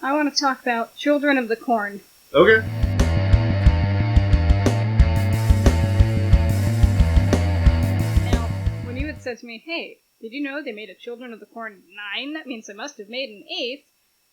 I want to talk about Children of the Corn. Okay. Now, when you had said to me, hey, did you know they made a Children of the Corn 9? That means they must have made an 8th.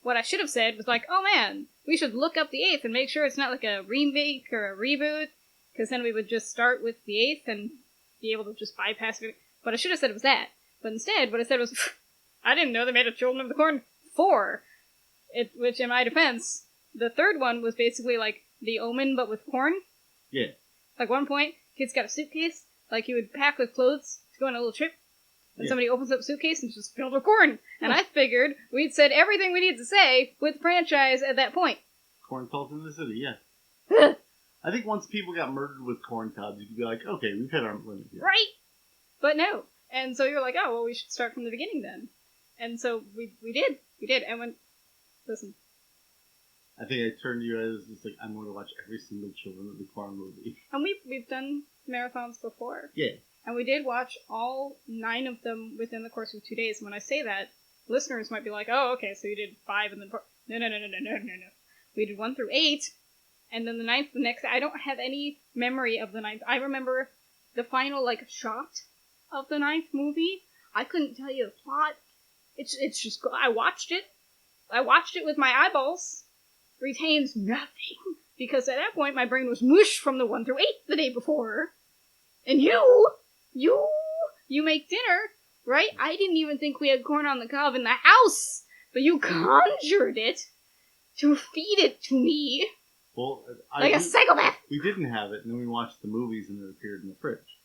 What I should have said was like, oh man, we should look up the 8th and make sure it's not like a remake or a reboot, because then we would just start with the 8th and be able to just bypass it. What I should have said was that. But instead, what I said was, I didn't know they made a Children of the Corn 4. Which, in my defense, the third one was basically like The Omen, but with corn. Yeah. Like, one point, kid's got a suitcase, like he would pack with clothes to go on a little trip, and somebody opens up a suitcase and it's just filled with corn. And I figured we'd said everything we needed to say with the franchise at that point. Corn cult in the city, yeah. I think once people got murdered with corn cobs, you could be like, okay, we've hit our limit here. Right! But no. And so you're like, oh, well, we should start from the beginning then. And so we did. We did. And when... Listen. I think I turned to you as just like, I'm going to watch every single Children of the Corn movie. And we've done marathons before. Yeah. And we did watch all 9 of them within the course of 2 days. When I say that, listeners might be like, oh, okay, so you did 5 and then 4. No. We did 1 through 8, and then the 9th the next. I don't have any memory of the 9th. I remember the final, like, shot of the 9th movie. I couldn't tell you the plot. It's just, I watched it with my eyeballs. Retains nothing. Because at that point, my brain was mush from the 1 through 8 the day before. And you make dinner, right? I didn't even think we had corn on the cob in the house. But you conjured it to feed it to me. Well, like a psychopath. We didn't have it, and then we watched the movies and it appeared in the fridge.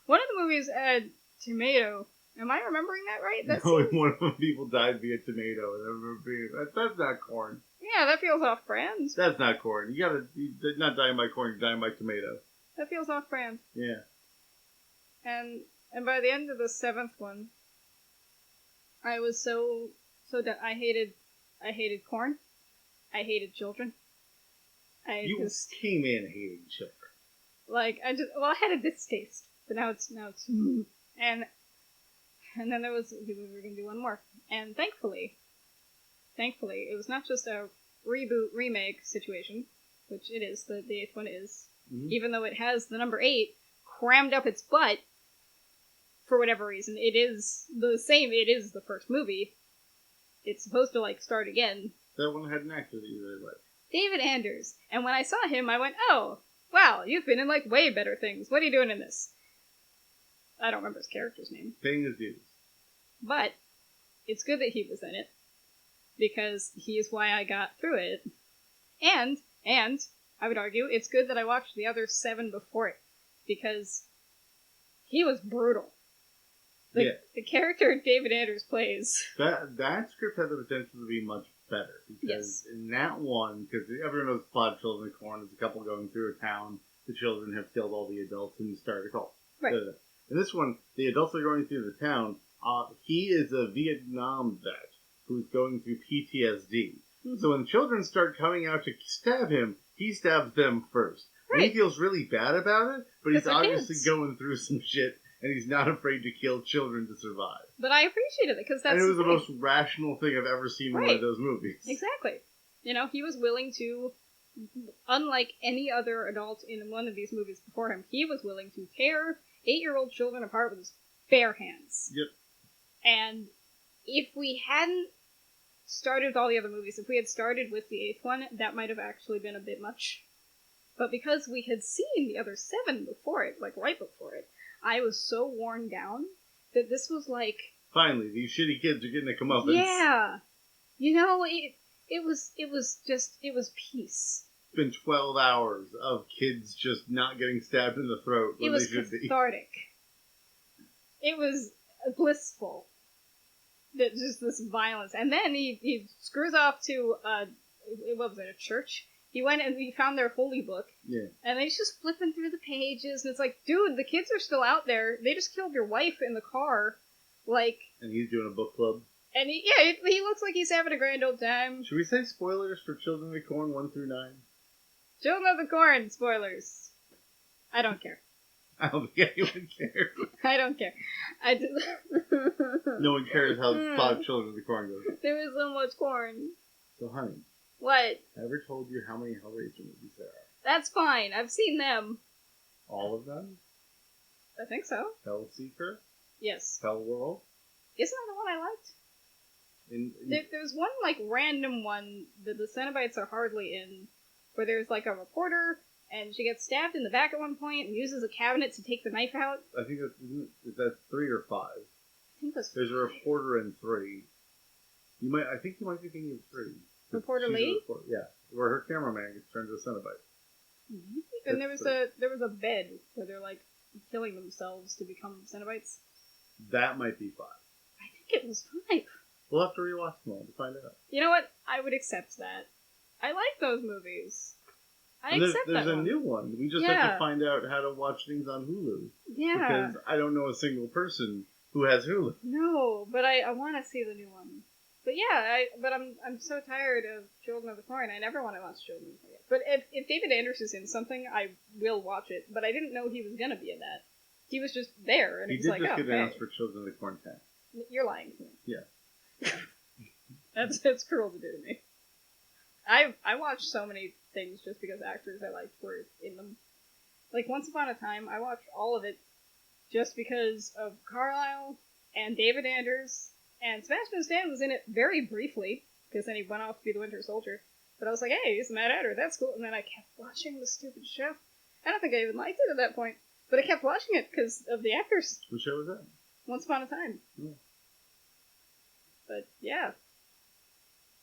One of the movies had tomato. Am I remembering that right? One of the people died via tomato, and I remember being, that's not corn. Yeah, that feels off-brand. That's not corn. You're not dying by corn, you're dying by tomato. That feels off-brand. Yeah. And by the end of the 7th one, I was so that I hated corn. I hated children. You came in hating children. Like, I had a distaste, but now it's and then we were going to do one more. And thankfully, it was not just a reboot, remake situation, which it is, the 8th one is, even though it has the number 8 crammed up its butt, for whatever reason. It is the same, it is the first movie. It's supposed to, like, start again. That one had an actor that you really liked. David Anders. And when I saw him, I went, oh, wow, you've been in, like, way better things. What are you doing in this? I don't remember his character's name. Paying his dues. But it's good that he was in it, because he is why I got through it. And I would argue it's good that I watched the other 7 before it, because he was brutal. The character David Anders plays. That script had the potential to be much better, because in that one, because everyone knows the plot of Children of the Corn, there's a couple going through a town, the children have killed all the adults and started a cult. Right. In this one, the adults are going through the town. He is a Vietnam vet who's going through PTSD. Mm-hmm. So when children start coming out to stab him, he stabs them first. Right. And he feels really bad about it, but he's obviously going through some shit, and he's not afraid to kill children to survive. But I appreciated it, because that's... And it was the most rational thing I've ever seen in one of those movies. Exactly. You know, he was willing to, unlike any other adult in one of these movies before him, he was willing to tear 8-year-old children apart with his bare hands. Yep. And if we hadn't started with all the other movies, if we had started with the 8th one, that might have actually been a bit much. But because we had seen the other 7 before it, like right before it, I was so worn down that this was like... Finally, these shitty kids are getting to come up. Yeah. You know, it was peace. It's been 12 hours of kids just not getting stabbed in the throat when they should be. It was cathartic. It was blissful. Just this violence. And then he screws off to, what was it, a church? He went and he found their holy book. Yeah. And he's just flipping through the pages, and it's like, dude, the kids are still out there. They just killed your wife in the car. Like... And he's doing a book club. And he looks like he's having a grand old time. Should we say spoilers for Children of the Corn 1 through 9? Children of the Corn, spoilers. I don't care. I don't think anyone cares. I don't care. I just... No one cares how 5 Children of the Corn goes. There is so much corn. So, honey, What? I ever told you how many Hellraiser movies there are? That's fine. I've seen them. All of them? I think so. Hellseeker? Yes. Hellworld? Isn't that the one I liked? There's one, like, random one that the Cenobites are hardly in, where there's, like, a reporter, and she gets stabbed in the back at one point and uses a cabinet to take the knife out. I think that's 3 or 5. I think it was There's a reporter in 3. I think you might be thinking of 3. Reporter Lee? Yeah, where her cameraman gets turned to a Cenobite. Mm-hmm. And there was a bed where they're, like, killing themselves to become Cenobites. That might be 5. I think it was 5. We'll have to rewatch them all to find out. You know what? I would accept that. I like those movies. There's a new one. We just have to find out how to watch things on Hulu. Yeah. Because I don't know a single person who has Hulu. No, but I want to see the new one. But yeah, I'm so tired of Children of the Corn. I never want to watch Children of the Corn. But if David Anders is in something, I will watch it. But I didn't know he was gonna be in that. He was just there, and he it was did like, just oh, get announced for Children of the Corn 10. You're lying to me. Yeah. That's cruel to do to me. I watched so many things just because actors I liked were in them. Like Once Upon a Time, I watched all of it just because of Carlisle and David Anders, and Sebastian Stan was in it very briefly because then he went off to be the Winter Soldier. But I was like, hey, he's a Mad Hatter, that's cool. And then I kept watching the stupid show. I don't think I even liked it at that point, but I kept watching it because of the actors. What show was that? Once Upon a Time. Yeah. But yeah.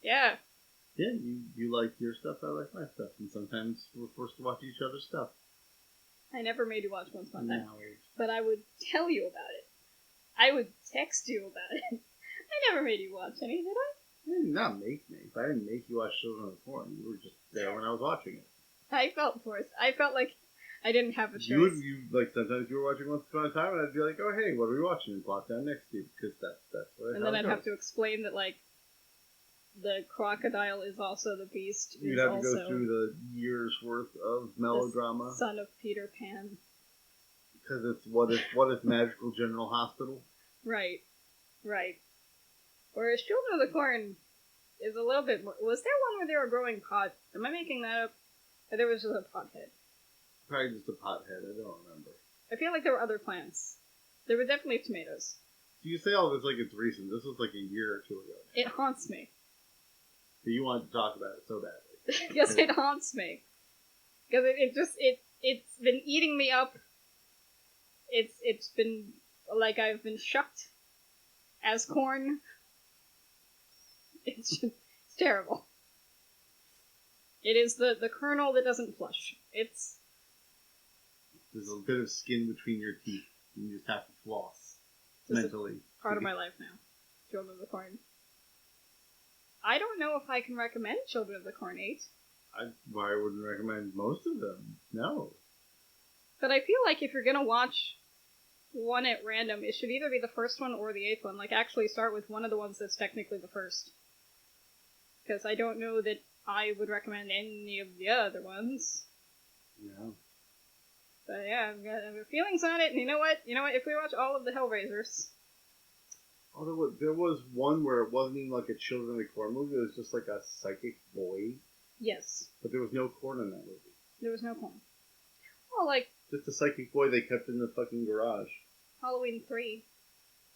Yeah. Yeah, you like your stuff, I like my stuff, and sometimes we're forced to watch each other's stuff. I never made you watch Once Upon a Time, No. but I would tell you about it. I would text you about it. I never made you watch any, did I? You did not make me. If I didn't make you watch Children of the Corn, you were just there when I was watching it. I felt forced. I felt like I didn't have a choice. You like sometimes you were watching Once Upon a Time, and I'd be like, "Oh, hey, what are we watching?" And plot down next to you because that's what. And then I'd have to explain that like the crocodile is also the beast. You'd have to go through the years worth of melodrama. The son of Peter Pan. Because it's what if Magical General Hospital? Right. Whereas Children of the Corn is a little bit more. Was there one where they were growing pot? Am I making that up? Or there was just a pothead? Probably just a pothead. I don't remember. I feel like there were other plants. There were definitely tomatoes. So you say all this like it's recent. This was like a year or 2 ago. It haunts me. So you wanted to talk about it so badly. Yes, it haunts me. Because it's been eating me up. It's been like I've been shucked as corn. It's terrible. It is the kernel that doesn't flush. There's a bit of skin between your teeth. And you just have to floss mentally. Part of my life now. Children of the Corn. I don't know if I can recommend Children of the Corn 8. I wouldn't recommend most of them. No. But I feel like if you're gonna watch one at random, it should either be the first one or the 8th one. Like, actually start with one of the ones that's technically the first. Because I don't know that I would recommend any of the other ones. Yeah. But yeah, I've got feelings on it, and you know what? If we watch all of the Hellraisers... Oh, there was one where it wasn't even like a Children of the Corn movie, it was just like a psychic boy. Yes. But there was no corn in that movie. There was no corn. Well, like... Just a psychic boy they kept in the fucking garage. Halloween 3.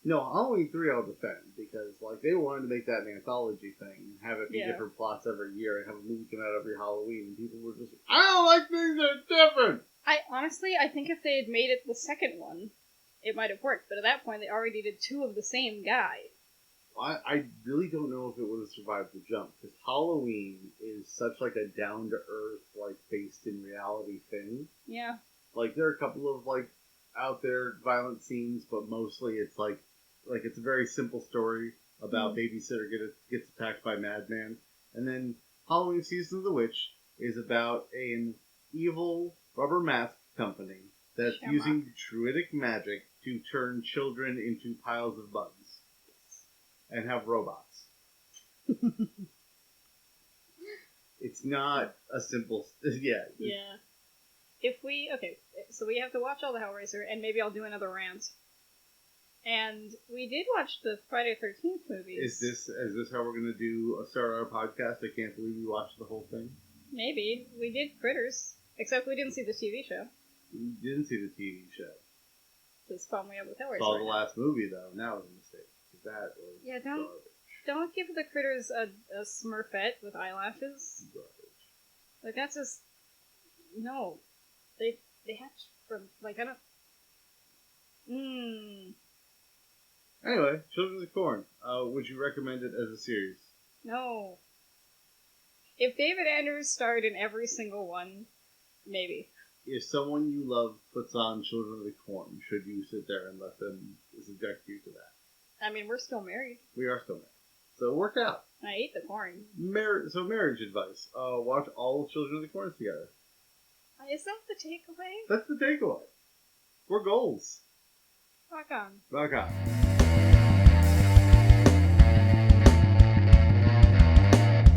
No, Halloween 3 I'll defend, because like they wanted to make that an anthology thing, and have it be different plots every year, and have a movie come out every Halloween, and people were just like, I don't like things that are different! I think if they had made it the second one, it might have worked, but at that point they already did 2 of the same guy. I really don't know if it would have survived the jump, because Halloween is such like a down-to-earth, like, based in reality thing. Yeah. Like, there are a couple of, like, out there violent scenes, but mostly it's like it's a very simple story about babysitter gets attacked by madman. And then Halloween Season of the Witch is about an evil rubber mask company that's using druidic magic to turn children into piles of bugs. And have robots. It's not a simple... Yeah. Yeah. So we have to watch all the Hellraiser, and maybe I'll do another rant. And we did watch the Friday the 13th movies. Is this how we're gonna start our podcast? I can't believe we watched the whole thing. Maybe. We did Critters, except we didn't see the TV show. We didn't see the TV show. Just followed me up with Hellraiser. Saw the last movie though. Now it was a mistake. That was garbage. Don't give the Critters a Smurfette with eyelashes. Garbage. Like that's just no. They hatch from like I don't. Anyway, Children of the Corn. Would you recommend it as a series? No. If David Andrews starred in every single one, maybe. If someone you love puts on Children of the Corn, should you sit there and let them subject you to that? I mean, we're still married. We are still married. So it worked out. I ate the corn. So marriage advice. Watch all Children of the Corn together. Is that the takeaway? That's the takeaway. We're goals. Rock on. Rock on.